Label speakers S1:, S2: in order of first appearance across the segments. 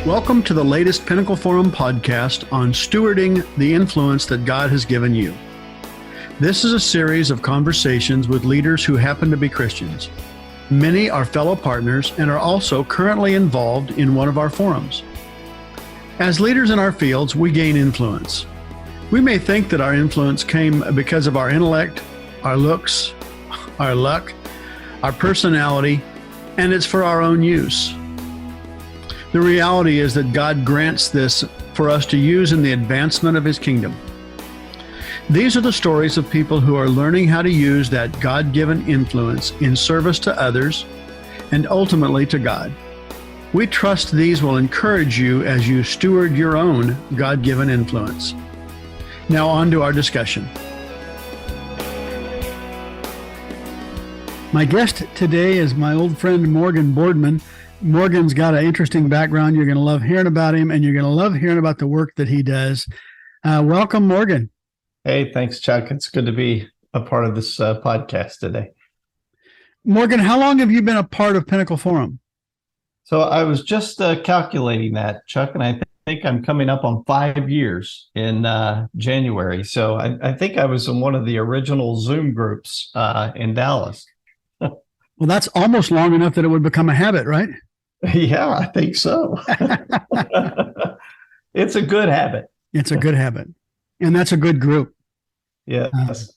S1: Welcome to the latest Pinnacle Forum podcast on stewarding the influence that God has given you. This is a series of conversations with leaders who happen to be Christians. Many are fellow partners and are also currently involved in one of our forums. As leaders in our fields, we gain influence. We may think that our influence came because of our intellect, our looks, our luck, our personality, and it's for our own use. The reality is that God grants this for us to use in the advancement of His kingdom. These are the stories of people who are learning how to use that God-given influence in service to others and ultimately to God. We trust these will encourage you as you steward your own God-given influence. Now on to our discussion. My guest today is my old friend Morgan Boardman. Morgan's got an interesting background. You're going to love hearing about him, and you're going to love hearing about the work that he does. Welcome, Morgan.
S2: Hey, thanks, Chuck. It's good to be a part of this podcast today.
S1: Morgan, how long have you been a part of Pinnacle Forum?
S2: So I was just calculating that, Chuck, and I think I'm coming up on 5 years in January. So I think I was in one of the original Zoom groups in Dallas.
S1: Well, that's almost long enough that it would become a habit, right?
S2: Yeah, I think so. It's a good habit.
S1: It's a good habit. And that's a good group.
S2: Yes.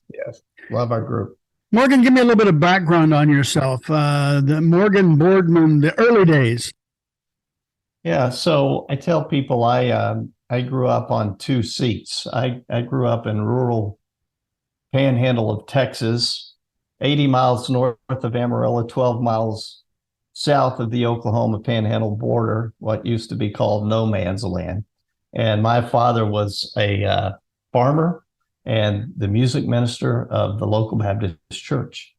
S2: Love our group.
S1: Morgan, give me a little bit of background on yourself. The Morgan Boardman, the early days.
S2: Yeah, so I tell people I grew up on two seats. I grew up in rural panhandle of Texas, 80 miles north of Amarillo, 12 miles south of the Oklahoma Panhandle border, what used to be called no man's land. And my father was a farmer and the music minister of the local Baptist church.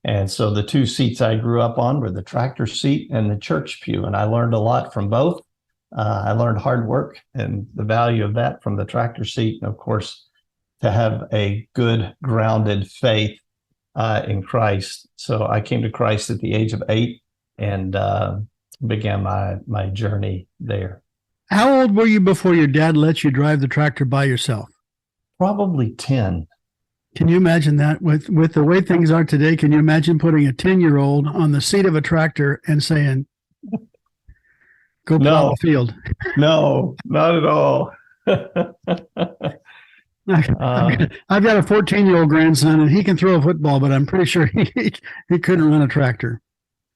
S2: And so the two seats I grew up on were the tractor seat and the church pew. And I learned a lot from both. I learned hard work and the value of that from the tractor seat. And of course, to have a good, grounded faith in Christ. So I came to Christ at the age of 8 and began my journey there.
S1: How old were you before your dad let you drive the tractor by yourself?
S2: Probably 10.
S1: Can you imagine that? With the way things are today, can you imagine putting a 10-year-old on the seat of a tractor and saying, go plow the field?
S2: No, not at all.
S1: I've got a 14-year-old grandson, and he can throw a football, but I'm pretty sure he couldn't run a tractor.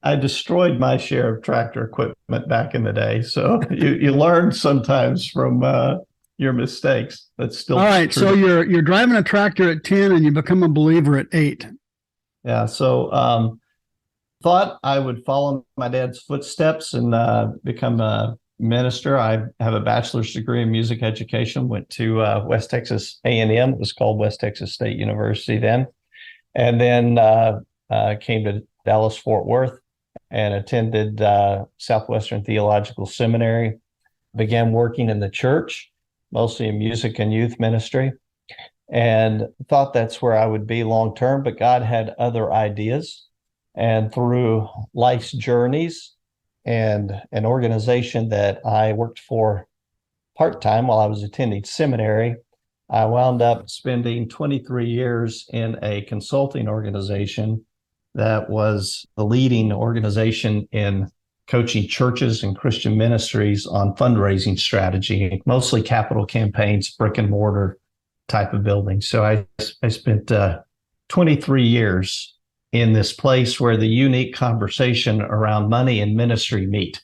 S2: I destroyed my share of tractor equipment back in the day. So you learn sometimes from your mistakes. That's still
S1: all right.
S2: true.
S1: So you're driving a tractor at 10 and you become a believer at 8.
S2: Yeah. So thought I would follow my dad's footsteps and become a minister. I have a bachelor's degree in music education, went to West Texas A&M. It was called West Texas State University then. And then came to Dallas-Fort Worth and attended Southwestern Theological Seminary, began working in the church, mostly in music and youth ministry, and thought that's where I would be long-term, but God had other ideas. And through life's journeys and an organization that I worked for part-time while I was attending seminary, I wound up spending 23 years in a consulting organization that was the leading organization in coaching churches and Christian ministries on fundraising strategy, mostly capital campaigns, brick and mortar type of buildings. So I spent 23 years in this place where the unique conversation around money and ministry meet.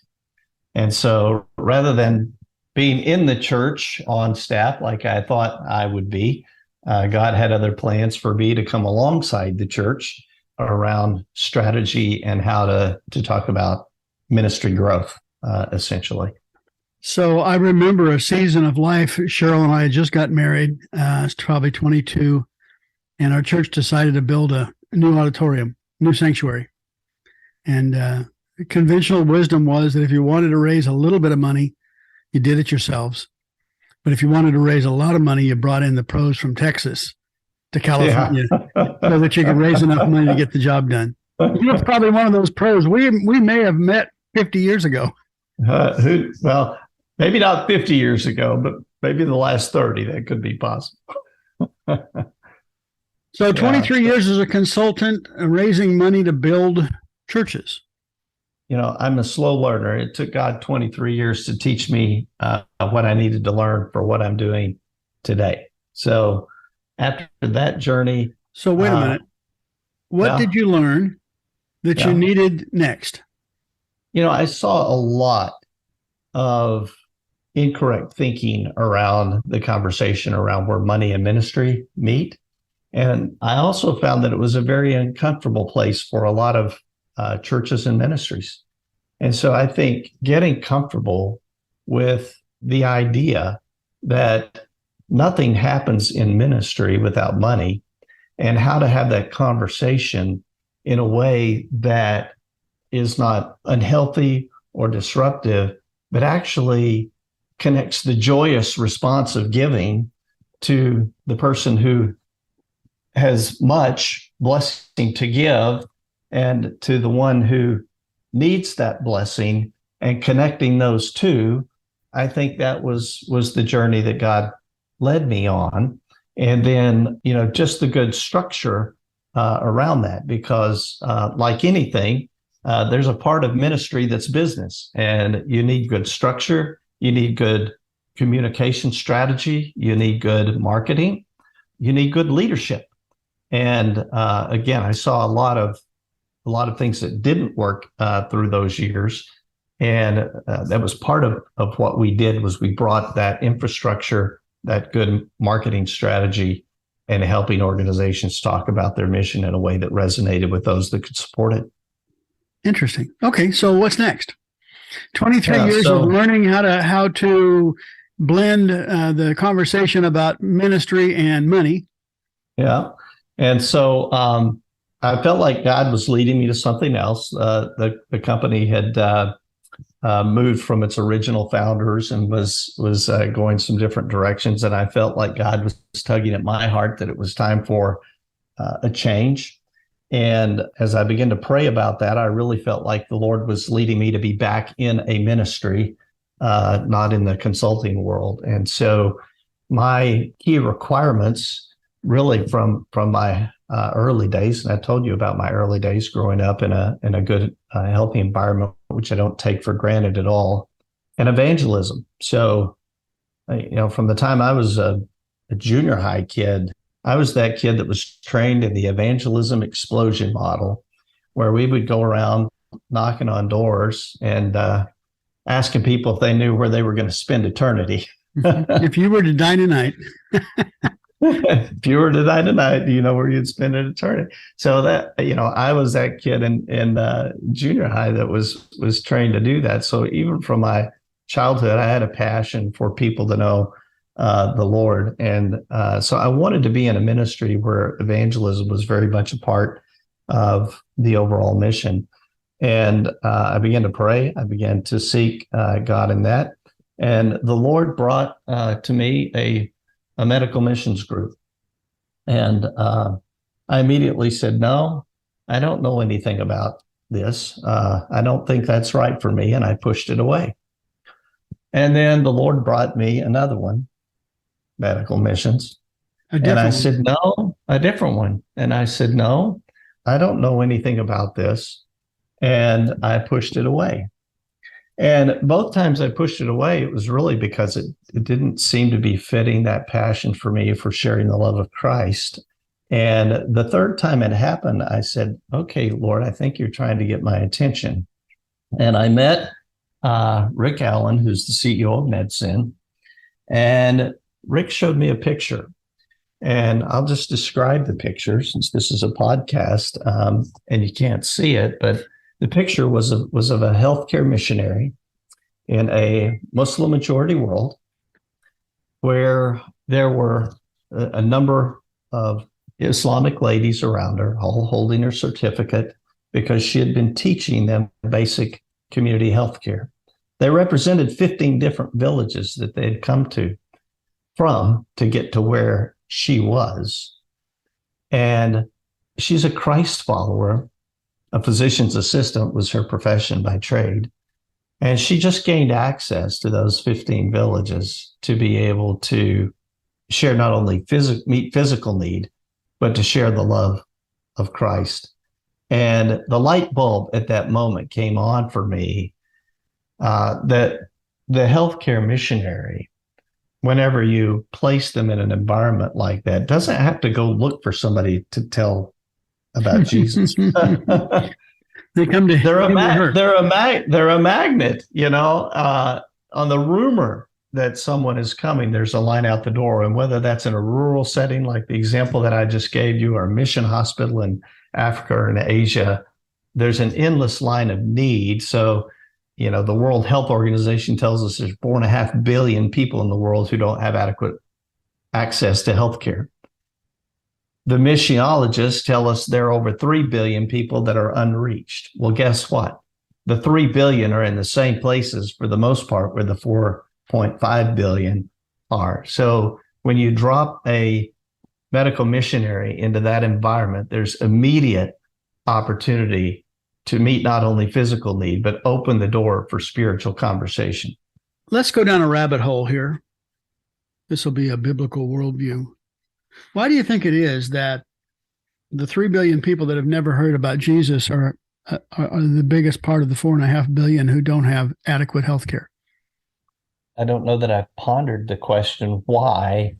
S2: And so rather than being in the church on staff like I thought I would be, God had other plans for me to come alongside the church around strategy and how to talk about ministry growth, essentially.
S1: So I remember a season of life. Cheryl and I had just got married. It's probably 22. And our church decided to build a new auditorium, new sanctuary. And conventional wisdom was that if you wanted to raise a little bit of money, you did it yourselves. But if you wanted to raise a lot of money, you brought in the pros from Texas to California so that you could raise enough money to get the job done. You're probably one of those pros. We may have met 50 years ago.
S2: Well, Maybe not 50 years ago, but maybe the last 30, that could be possible.
S1: So
S2: Yeah.
S1: 23 years as a consultant, raising money to build churches.
S2: I'm a slow learner. It took God 23 years to teach me what I needed to learn for what I'm doing today. So after that journey.
S1: So wait a minute. What did you learn that you needed next?
S2: I saw a lot of incorrect thinking around the conversation around where money and ministry meet. And I also found that it was a very uncomfortable place for a lot of churches and ministries. And so I think getting comfortable with the idea that nothing happens in ministry without money, and how to have that conversation in a way that is not unhealthy or disruptive, but actually connects the joyous response of giving to the person who has much blessing to give, and to the one who needs that blessing, and connecting those two. I think that was the journey that God led me on. And then, just the good structure around that, because like anything, there's a part of ministry that's business, and you need good structure. You need good communication strategy. You need good marketing. You need good leadership. And again, I saw a lot of things that didn't work through those years. And that was part of what we did, was we brought that infrastructure, that good marketing strategy, and helping organizations talk about their mission in a way that resonated with those that could support it.
S1: Interesting. Okay, so what's next? 23 years of learning how to blend the conversation about ministry and money.
S2: Yeah. And so I felt like God was leading me to something else. The company had moved from its original founders and was going some different directions. And I felt like God was tugging at my heart that it was time for a change. And as I began to pray about that, I really felt like the Lord was leading me to be back in a ministry, not in the consulting world. And so my key requirements, really from my early days, and I told you about my early days growing up in a good, healthy environment, which I don't take for granted at all, and evangelism. So, from the time I was a junior high kid, I was that kid that was trained in the evangelism explosion model, where we would go around knocking on doors and asking people if they knew where they were going to spend eternity.
S1: If you were to die tonight.
S2: If you were to die tonight, do you know where you'd spend an eternity? So that, I was that kid in junior high that was trained to do that. So even from my childhood, I had a passion for people to know the Lord. And so I wanted to be in a ministry where evangelism was very much a part of the overall mission. And I began to pray. I began to seek God in that. And the Lord brought to me a medical missions group. And I immediately said, no, I don't know anything about this. I don't think that's right for me. And I pushed it away. And then the Lord brought me another one, medical missions. And I said, no, a different one. And I said, no, I don't know anything about this. And I pushed it away. And both times I pushed it away, it was really because it didn't seem to be fitting that passion for me for sharing the love of Christ. And the third time it happened, I said, okay, Lord, I think you're trying to get my attention. And I met Rick Allen, who's the CEO of MedSyn. And Rick showed me a picture. And I'll just describe the picture since this is a podcast and you can't see it, but the picture was of a healthcare missionary in a Muslim majority world where there were a number of Islamic ladies around her, all holding her certificate because she had been teaching them basic community healthcare. They represented 15 different villages that they had come from to get to where she was. And she's a Christ follower. A physician's assistant was her profession by trade. And she just gained access to those 15 villages to be able to share not only meet physical need, but to share the love of Christ. And the light bulb at that moment came on for me that the healthcare missionary, whenever you place them in an environment like that, doesn't have to go look for somebody to tell about Jesus.
S1: They come to
S2: they're a magnet, on the rumor that someone is coming, there's a line out the door. And whether that's in a rural setting, like the example that I just gave you, or a mission hospital in Africa or in Asia, there's an endless line of need. So, the World Health Organization tells us there's 4.5 billion people in the world who don't have adequate access to healthcare. The missiologists tell us there are over 3 billion people that are unreached. Well, guess what? The 3 billion are in the same places for the most part where the 4.5 billion are. So when you drop a medical missionary into that environment, there's immediate opportunity to meet not only physical need, but open the door for spiritual conversation.
S1: Let's go down a rabbit hole here. This will be a biblical worldview. Why do you think it is that the 3 billion people that have never heard about Jesus are the biggest part of the 4.5 billion who don't have adequate health care?
S2: I don't know that I've pondered the question, why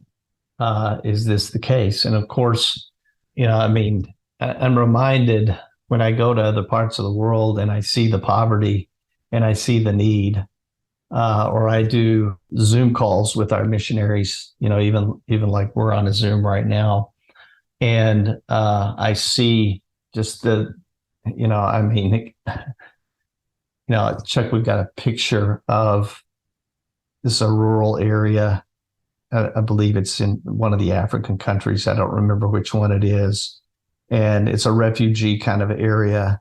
S2: is this the case? And of course, I'm reminded when I go to other parts of the world and I see the poverty and I see the need, or I do Zoom calls with our missionaries, even like we're on a Zoom right now. And I see just Chuck, we've got a picture of this, a rural area. I believe it's in one of the African countries. I don't remember which one it is. And it's a refugee kind of area.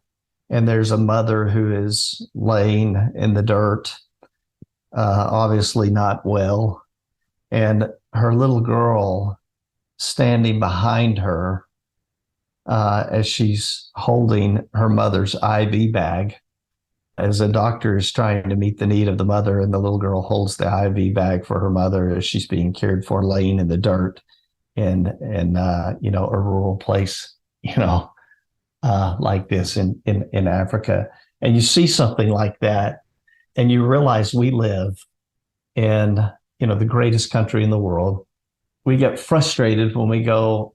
S2: And there's a mother who is laying in the dirt, obviously not well. And her little girl standing behind her as she's holding her mother's IV bag, as a doctor is trying to meet the need of the mother, and the little girl holds the IV bag for her mother as she's being cared for, laying in the dirt in a rural place, like this in Africa. And you see something like that, and you realize we live in, the greatest country in the world. We get frustrated when we go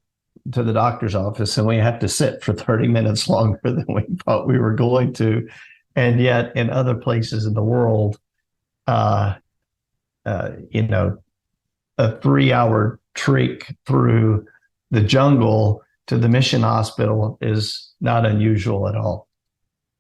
S2: to the doctor's office and we have to sit for 30 minutes longer than we thought we were going to. And yet in other places in the world, a 3-hour trek through the jungle to the mission hospital is not unusual at all.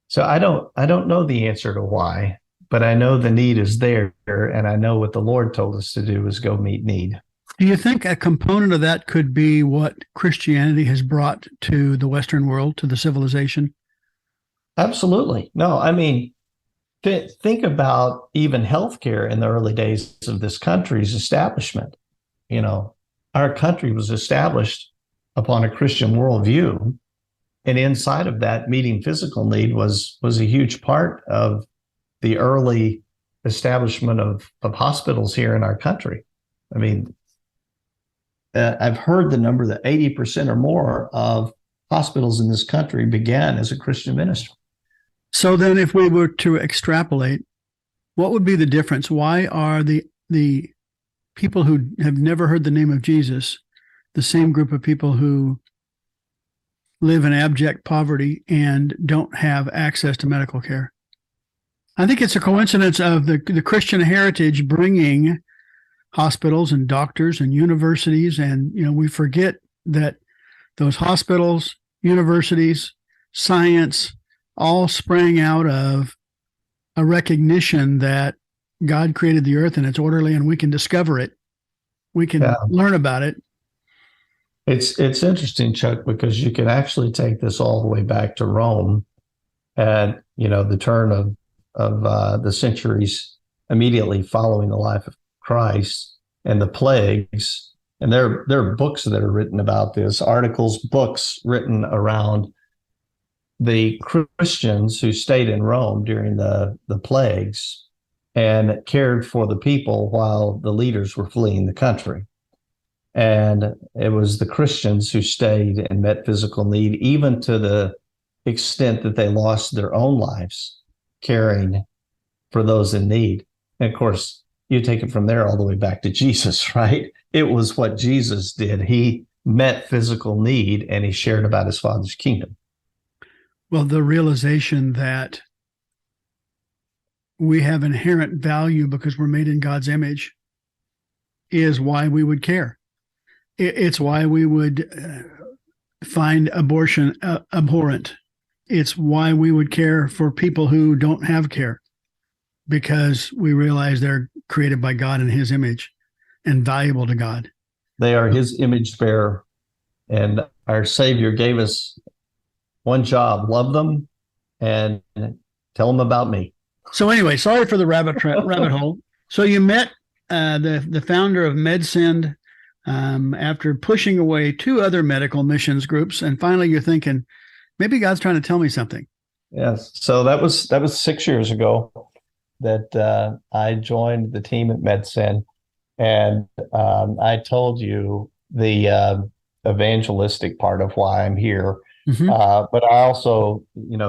S2: So I don't know the answer to why, but I know the need is there, and I know what the Lord told us to do is go meet need.
S1: Do you think a component of that could be what Christianity has brought to the Western world, to the civilization?
S2: Absolutely. No, think about even healthcare in the early days of this country's establishment. Our country was established upon a Christian worldview, and inside of that, meeting physical need was a huge part of the early establishment of hospitals here in our country. I've heard the number that 80% or more of hospitals in this country began as a Christian ministry.
S1: So then if we were to extrapolate, what would be the difference? Why are the people who have never heard the name of Jesus the same group of people who live in abject poverty and don't have access to medical care? I think it's a coincidence of the Christian heritage bringing hospitals and doctors and universities. And, we forget that those hospitals, universities, science, all sprang out of a recognition that God created the earth and it's orderly and we can discover it. We can learn about it.
S2: It's interesting, Chuck, because you can actually take this all the way back to Rome at, the turn of the centuries immediately following the life of Christ and the plagues. And there are books that are written about this, articles, books written around the Christians who stayed in Rome during the plagues and cared for the people while the leaders were fleeing the country. And it was the Christians who stayed and met physical need, even to the extent that they lost their own lives caring for those in need. And of course, you take it from there all the way back to Jesus, right? It was what Jesus did. He met physical need and he shared about his Father's kingdom.
S1: Well, the realization that we have inherent value because we're made in God's image is why we would care. It's why we would find abortion abhorrent. It's why we would care for people who don't have care, because we realize they're created by God in his image and valuable to God.
S2: They are his image bearer. And our Savior gave us one job: love them and tell them about me.
S1: So anyway, sorry for the rabbit hole. So you met the founder of MedSend after pushing away 2 other medical missions groups, and finally you're thinking, maybe God's trying to tell me something.
S2: Yes. So that was 6 years ago that I joined the team at MedSend, and I told you the evangelistic part of why I'm here.
S1: Mm-hmm.
S2: But I also,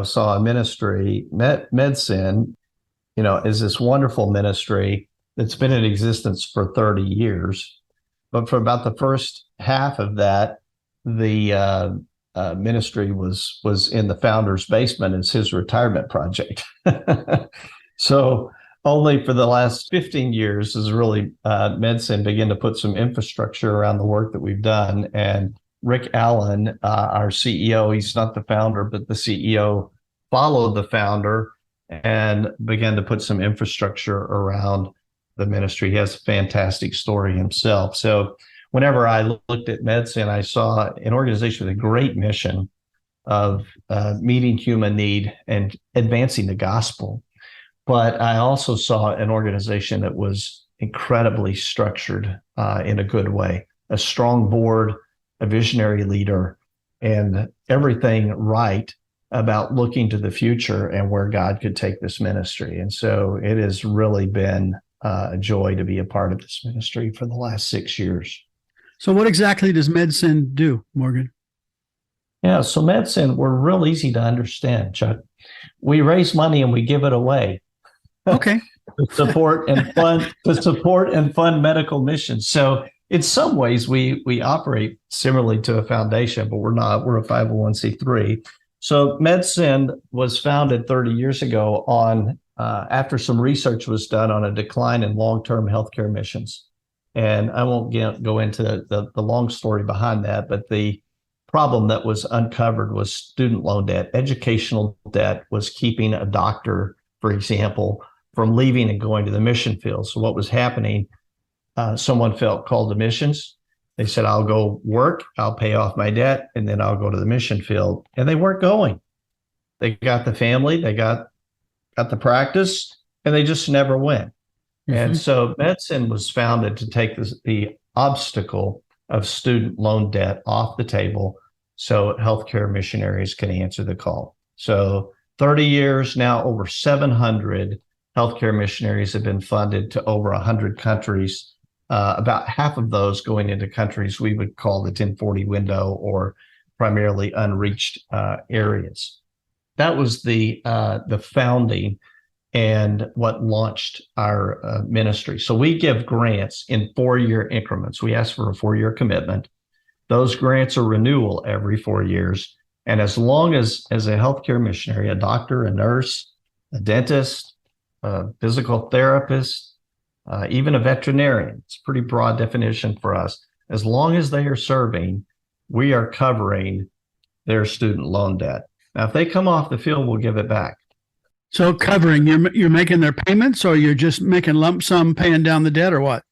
S2: saw a ministry, MedSend, is this wonderful ministry that's been in existence for 30 years. But for about the first half of that, the ministry was in the founder's basement as his retirement project. So only for the last 15 years has really MedSend began to put some infrastructure around the work that we've done. And Rick Allen, our CEO, he's not the founder, but the CEO, followed the founder and began to put some infrastructure around the ministry. He has a fantastic story himself. So whenever I looked at MedSend, I saw an organization with a great mission of meeting human need and advancing the gospel. But I also saw an organization that was incredibly structured in a good way, a strong board, a visionary leader, and everything right about looking to the future and where God could take this ministry. And so it has really been a joy to be a part of this ministry for the last 6 years.
S1: So what exactly does MedSend do, Morgan?
S2: Yeah, so MedSend, we're real easy to understand, Chuck. We raise money and we give it away.
S1: Okay.
S2: to support and fund medical missions. So in some ways we operate similarly to a foundation, but we're not. We're a 501c3. So MedSend was founded 30 years ago on after some research was done on a decline in long-term healthcare missions. And I won't go into the long story behind that, but the problem that was uncovered was student loan debt. Educational debt was keeping a doctor, for example, from leaving and going to the mission field. So what was happening, someone felt called to missions. They said, I'll go work, I'll pay off my debt, and then I'll go to the mission field. And they weren't going. They got the family, they got the practice, and they just never went. Mm-hmm. And so MedSend was founded to take the obstacle of student loan debt off the table so healthcare missionaries can answer the call. So 30 years now, over 700 healthcare missionaries have been funded to over 100 countries, about half of those going into countries we would call the 1040 window or primarily unreached areas. That was the founding and what launched our ministry. So we give grants in 4-year increments. We ask for a 4-year commitment. Those grants are renewal every 4 years. And as long as a healthcare missionary, a doctor, a nurse, a dentist, a physical therapist, even a veterinarian, it's a pretty broad definition for us. As long as they are serving, we are covering their student loan debt. Now, if they come off the field, we'll give it back.
S1: So covering, you're making their payments, or you're just making lump sum paying down the debt, or what?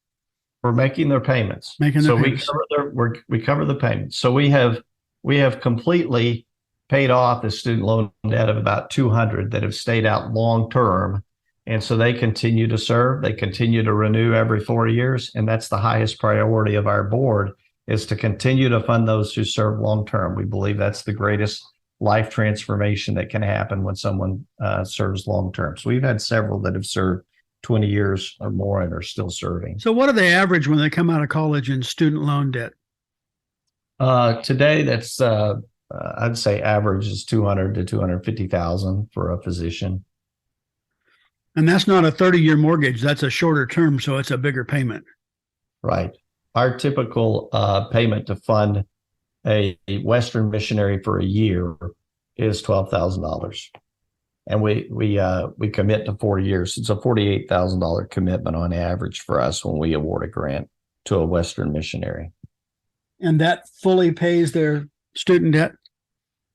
S2: We're making their payments.
S1: We
S2: cover the payments. So we have completely paid off the student loan debt of about 200 that have stayed out long term. And so they continue to serve, they continue to renew every 4 years. And that's the highest priority of our board, is to continue to fund those who serve long term. We believe that's the greatest life transformation that can happen when someone serves long term. So we've had several that have served 20 years or more and are still serving.
S1: So what do they average when they come out of college in student loan debt?
S2: Today, that's I'd say average is 200 to 250,000 for a physician.
S1: And that's not a 30-year mortgage. That's a shorter term, so it's a bigger payment.
S2: Right. Our typical payment to fund a Western missionary for a year is $12,000, and we commit to 4 years. It's a $48,000 commitment on average for us when we award a grant to a Western missionary.
S1: And that fully pays their student debt?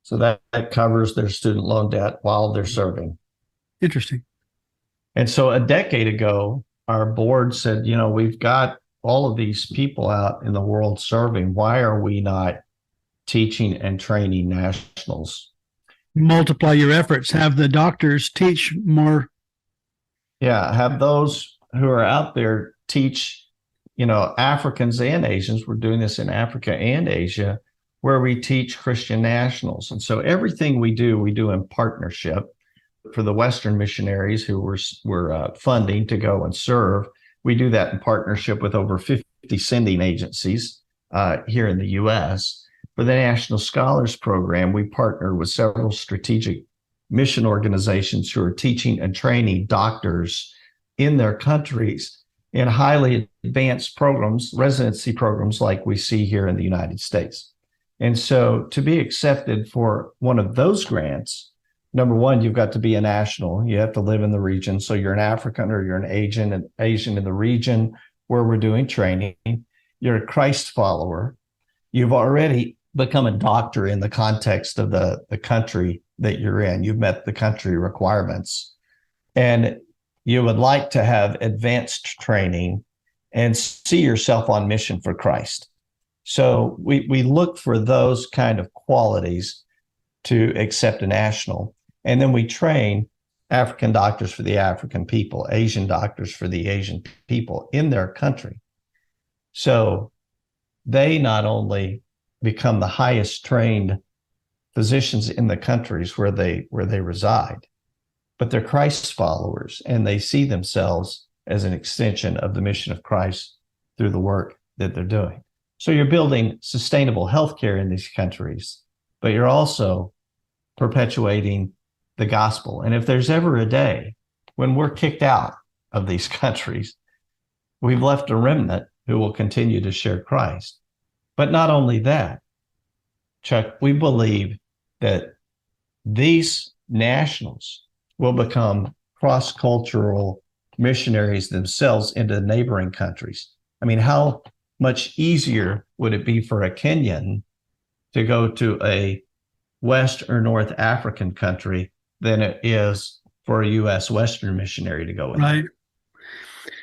S2: So that covers their student loan debt while they're serving.
S1: Interesting.
S2: And so a decade ago, our board said, we've got all of these people out in the world serving. Why are we not teaching and training nationals?
S1: Multiply your efforts. Have the doctors teach more.
S2: Yeah, have those who are out there teach, Africans and Asians. We're doing this in Africa and Asia, where we teach Christian nationals. And so everything we do in partnership. For the Western missionaries who we're funding to go and serve, we do that in partnership with over 50 sending agencies here in the U.S. For the National Scholars Program, we partner with several strategic mission organizations who are teaching and training doctors in their countries in highly advanced programs, residency programs like we see here in the United States. And so to be accepted for one of those grants, number one, you've got to be a national. You have to live in the region. So you're an African or you're an Asian in the region where we're doing training. You're a Christ follower. You've already become a doctor in the context of the country that you're in. You've met the country requirements. And you would like to have advanced training and see yourself on mission for Christ. So we look for those kind of qualities to accept a national. And then we train African doctors for the African people, Asian doctors for the Asian people in their country. So they not only become the highest trained physicians in the countries where they reside, but they're Christ's followers, and they see themselves as an extension of the mission of Christ through the work that they're doing. So you're building sustainable healthcare in these countries, but you're also perpetuating the gospel. And if there's ever a day when we're kicked out of these countries, we've left a remnant who will continue to share Christ. But not only that, Chuck, we believe that these nationals will become cross-cultural missionaries themselves into neighboring countries. I mean, how much easier would it be for a Kenyan to go to a West or North African country than it is for a U.S. Western missionary to go in?
S1: Right.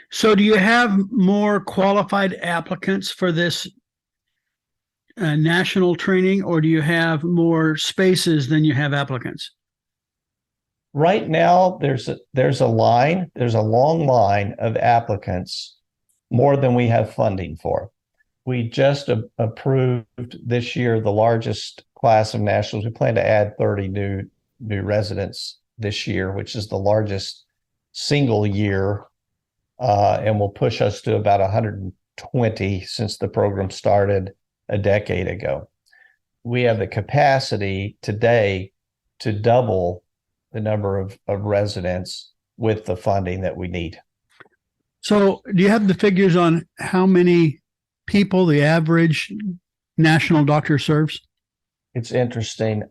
S1: So do you have more qualified applicants for this national training, or do you have more spaces than you have applicants?
S2: Right now, there's a long line of applicants, more than we have funding for. We just approved this year the largest class of nationals. We plan to add 30 new residents this year, which is the largest single year, and will push us to about 120 since the program started a decade ago. We have the capacity today to double the number of residents with the funding that we need.
S1: So do you have the figures on how many people the average national doctor serves?
S2: It's interesting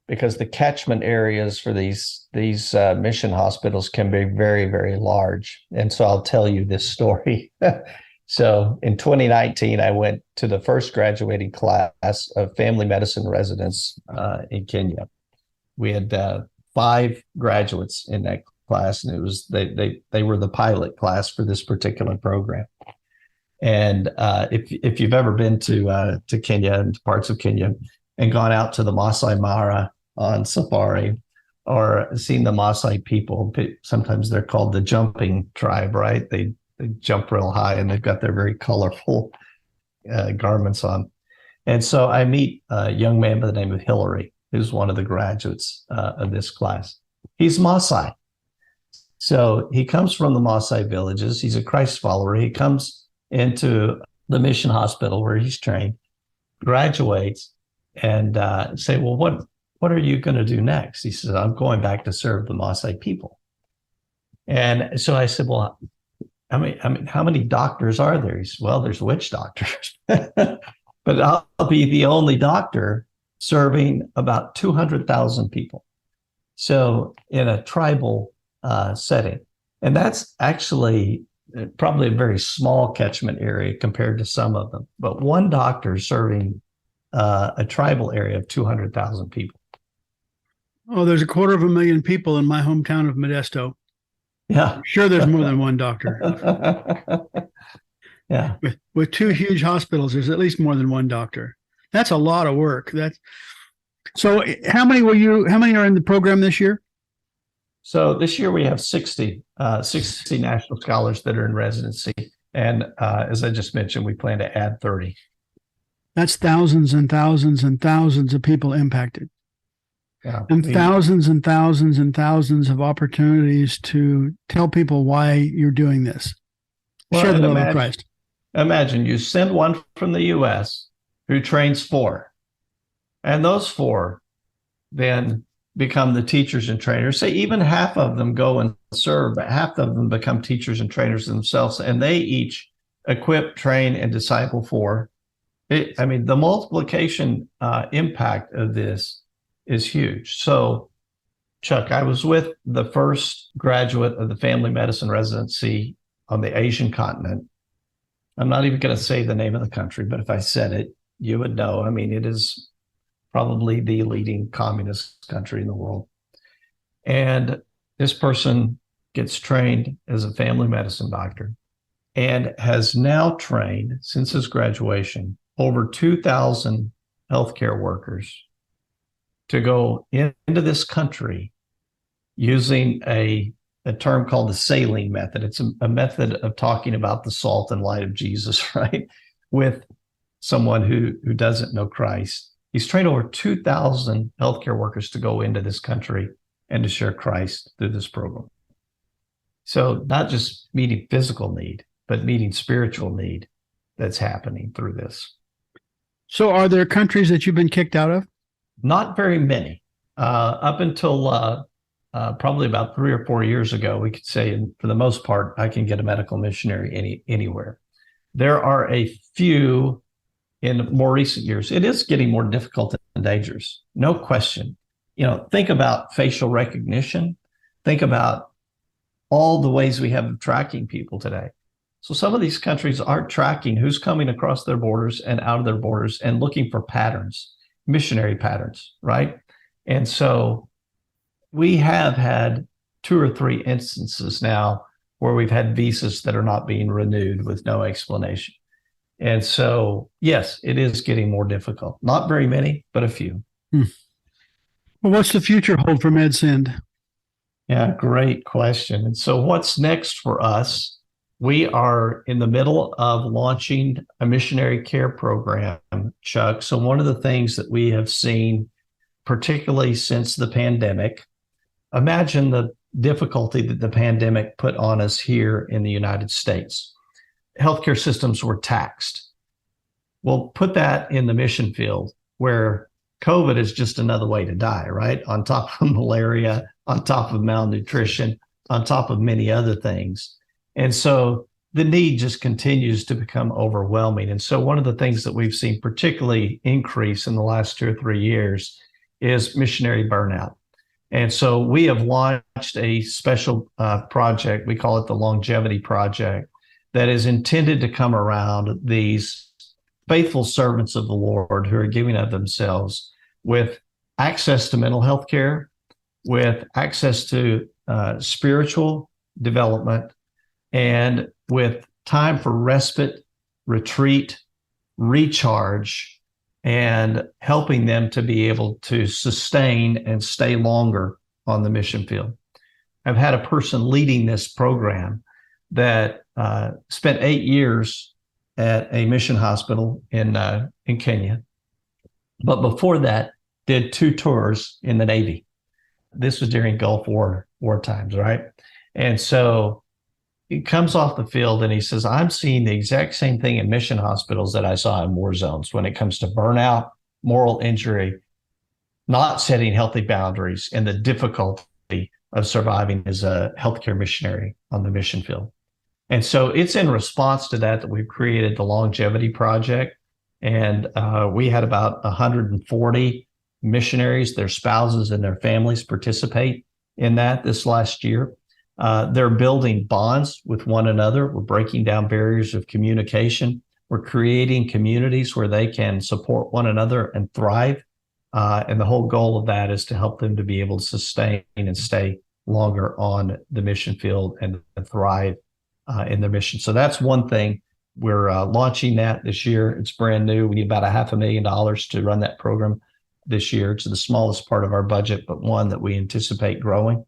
S2: because the catchment areas for these mission hospitals can be very, very large. And so I'll tell you this story. So in 2019, I went to the first graduating class of family medicine residents in Kenya. We had 5 graduates in that class, and it was they were the pilot class for this particular program. And if you've ever been to Kenya and to parts of Kenya and gone out to the Masai Mara on safari, or seen the Maasai people, sometimes they're called the jumping tribe, right? They jump real high and they've got their very colorful garments on. And so I meet a young man by the name of Hillary. who's one of the graduates of this class. He's Maasai. So he comes from the Maasai villages. He's a Christ follower. He comes into the mission hospital where he's trained, graduates, and say, well, what are you going to do next? He says, I'm going back to serve the Maasai people. And so I said, well, I mean, how many doctors are there? He said, well, there's witch doctors, but I'll be the only doctor serving about 200,000 people. So in a tribal setting, and that's actually probably a very small catchment area compared to some of them, but one doctor serving a tribal area of 200,000 people.
S1: Oh, there's 250,000 people in my hometown of Modesto.
S2: Yeah.
S1: I'm sure there's more than one doctor.
S2: Yeah.
S1: With two huge hospitals, there's at least more than one doctor. That's a lot of work. So how many are in the program this year?
S2: So this year we have 60 national scholars that are in residency. And as I just mentioned, we plan to add 30.
S1: That's thousands and thousands and thousands of people impacted.
S2: Yeah,
S1: and thousands and thousands and thousands of opportunities to tell people why you're doing this. Share the love of Christ.
S2: Imagine you send one from the U.S. who trains 4, and those 4 then become the teachers and trainers. Say even half of them go and serve, but half of them become teachers and trainers themselves, and they each equip, train, and disciple 4. The multiplication impact of this is huge. So, Chuck, I was with the first graduate of the family medicine residency on the Asian continent. I'm not even going to say the name of the country, but if I said it, you would know. I mean, it is probably the leading communist country in the world. And this person gets trained as a family medicine doctor and has now trained, since his graduation, over 2,000 healthcare workers to go into this country using a term called the saline method. It's a method of talking about the salt and light of Jesus, right? With someone who doesn't know Christ. He's trained over 2,000 healthcare workers to go into this country and to share Christ through this program. So not just meeting physical need, but meeting spiritual need that's happening through this.
S1: So are there countries that you've been kicked out of?
S2: Not very many. Up until probably about 3 or 4 years ago, we could say, and for the most part, I can get a medical missionary anywhere. There are a few in more recent years. It is getting more difficult and dangerous, no question. Think about facial recognition. Think about all the ways we have of tracking people today. So some of these countries aren't tracking who's coming across their borders and out of their borders and looking for patterns, missionary patterns, right? And so we have had 2 or 3 instances now where we've had visas that are not being renewed with no explanation. And so, yes, it is getting more difficult. Not very many, but a few.
S1: Well, what's the future hold for MedSend?
S2: Yeah, great question. And so what's next for us? We are in the middle of launching a missionary care program, Chuck. So one of the things that we have seen, particularly since the pandemic, imagine the difficulty that the pandemic put on us here in the United States. Healthcare systems were taxed. Well, put that in the mission field where COVID is just another way to die, right? On top of malaria, on top of malnutrition, on top of many other things. And so the need just continues to become overwhelming. And so one of the things that we've seen particularly increase in the last 2 or 3 years is missionary burnout. And so we have launched a special project. We call it the Longevity Project, that is intended to come around these faithful servants of the Lord who are giving of themselves with access to mental health care, with access to spiritual development, and with time for respite, retreat, recharge, and helping them to be able to sustain and stay longer on the mission field. I've had a person leading this program that spent 8 years at a mission hospital in Kenya. But before that, did 2 tours in the Navy. This was during Gulf War times, right? And so he comes off the field and he says, I'm seeing the exact same thing in mission hospitals that I saw in war zones when it comes to burnout, moral injury, not setting healthy boundaries, and the difficulty of surviving as a healthcare missionary on the mission field. And so it's in response to that we've created the Longevity Project. And we had about 140 missionaries, their spouses, and their families participate in that this last year. They're building bonds with one another. We're breaking down barriers of communication. We're creating communities where they can support one another and thrive. And the whole goal of that is to help them to be able to sustain and stay longer on the mission field and thrive in their mission. So that's one thing. We're launching that this year. It's brand new. We need about $500,000 to run that program this year. It's the smallest part of our budget, but one that we anticipate growing.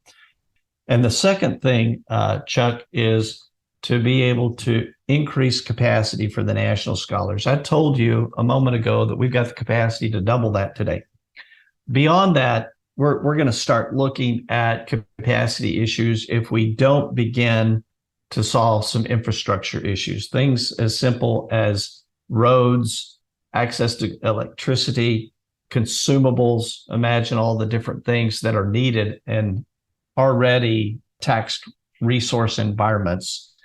S2: And the second thing, Chuck, is to be able to increase capacity for the national scholars. I told you a moment ago that we've got the capacity to double that today. Beyond that, we're going to start looking at capacity issues if we don't begin to solve some infrastructure issues, things as simple as roads, access to electricity, consumables. Imagine all the different things that are needed in already taxed resource environments.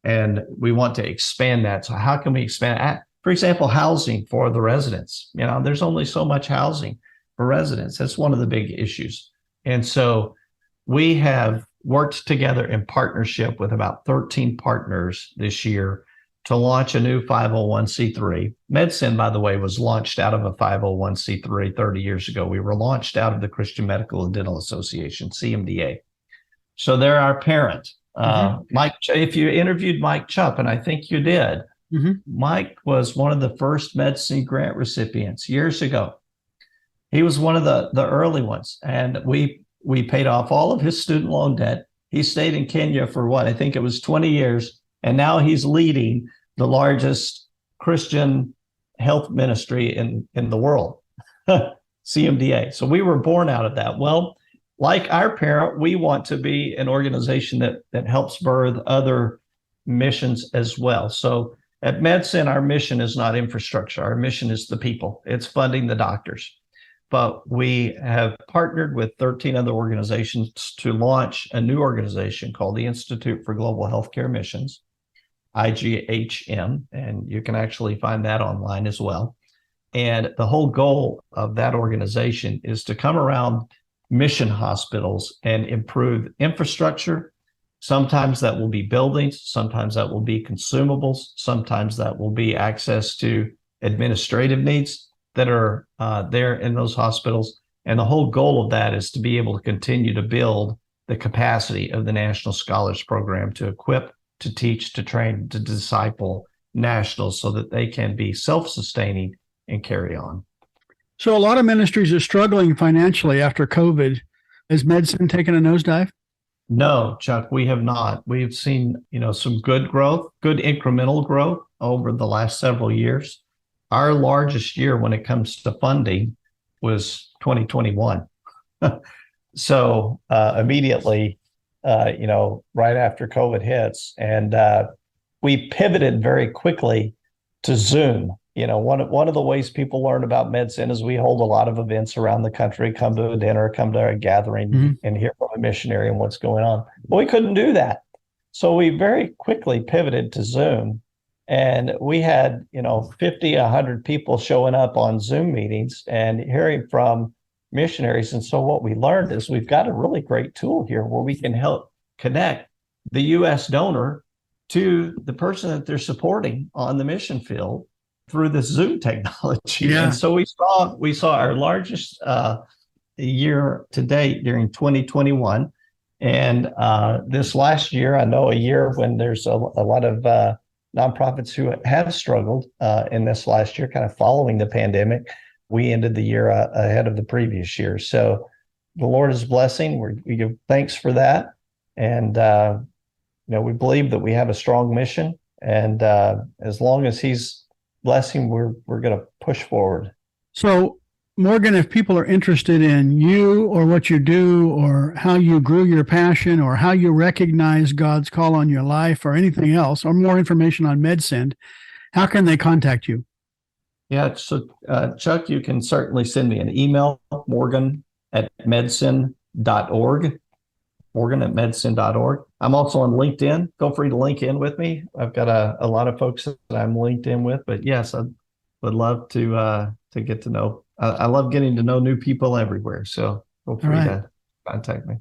S2: And we want to expand that. So how can we expand? For example, housing for the residents. There's only so much housing for residents. That's one of the big issues. And so we have worked together in partnership with about 13 partners this year to launch a new 501c3. MedSyn, by the way, was launched out of a 501c3 30 years ago. We were launched out of the Christian Medical and Dental Association, CMDA. So they're our parent. Mike, if you interviewed Mike Chupp, and I think you did, Mike was one of the first MedSyn grant recipients years ago. He was one of the early ones, and we paid off all of his student loan debt. He stayed in Kenya for I think it was 20 years. And now he's leading the largest Christian health ministry in the world, CMDA. So we were born out of that. Well, like our parent, we want to be an organization that helps birth other missions as well. So at MedSyn, our mission is not infrastructure. Our mission is the people. It's funding the doctors. But we have partnered with 13 other organizations to launch a new organization called the Institute for Global Healthcare Missions, IGHM, and you can actually find that online as well. And the whole goal of that organization is to come around mission hospitals and improve infrastructure. Sometimes that will be buildings, sometimes that will be consumables, sometimes that will be access to administrative needs that are there in those hospitals. And the whole goal of that is to be able to continue to build the capacity of the National Scholars Program to equip, to teach, to train, to disciple nationals so that they can be self-sustaining and carry on.
S1: So a lot of ministries are struggling financially after COVID. Has MedSyn taken a nosedive?
S2: No, Chuck, we have not. We've seen, some good growth, good incremental growth over the last several years. Our largest year when it comes to funding was 2021. So immediately, right after COVID hits, and we pivoted very quickly to Zoom. One of the ways people learn about MedSyn is we hold a lot of events around the country, come to a dinner, come to a gathering, and hear from a missionary and what's going on. But we couldn't do that. So we very quickly pivoted to Zoom. And we had, 50, 100 people showing up on Zoom meetings and hearing from missionaries. And so what we learned is we've got a really great tool here where we can help connect the U.S. donor to the person that they're supporting on the mission field through this Zoom technology. Yeah. And so we saw our largest year to date during 2021. And this last year, I know a year when there's a lot of nonprofits who have struggled in this last year, kind of following the pandemic. We ended the year ahead of the previous year. So the Lord is blessing. We give thanks for that. And, we believe that we have a strong mission. And as long as He's blessing, we're going to push forward.
S1: So Morgan, if people are interested in you or what you do or how you grew your passion or how you recognize God's call on your life or anything else, or more information on MedSend, how can they contact you?
S2: Yeah, so Chuck, you can certainly send me an email, morgan@medsend.org, morgan@medsend.org. I'm also on LinkedIn. Feel free to link in with me. I've got a lot of folks that I'm linked in with, but yes, I would love to get to know. I love getting to know new people everywhere. So feel free to contact me.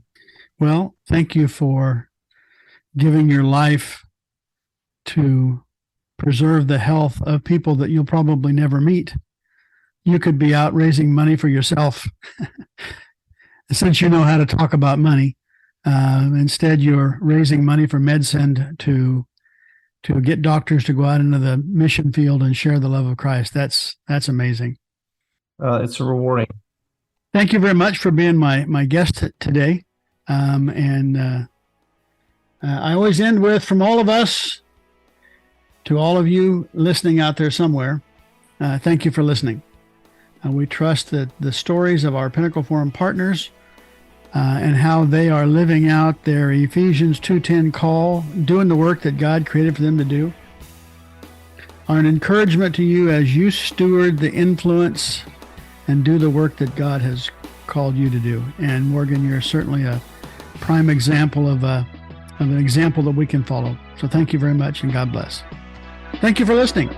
S1: Well, thank you for giving your life to preserve the health of people that you'll probably never meet. You could be out raising money for yourself. Since you know how to talk about money, instead you're raising money for MedSend to get doctors to go out into the mission field and share the love of Christ. That's amazing.
S2: It's rewarding.
S1: Thank you very much for being my guest today. I always end with, from all of us to all of you listening out there somewhere, thank you for listening. We trust that the stories of our Pinnacle Forum partners and how they are living out their Ephesians 2:10 call, doing the work that God created for them to do, are an encouragement to you as you steward the influence and do the work that God has called you to do. And Morgan, you're certainly a prime example of an example that we can follow. So thank you very much, and God bless. Thank you for listening.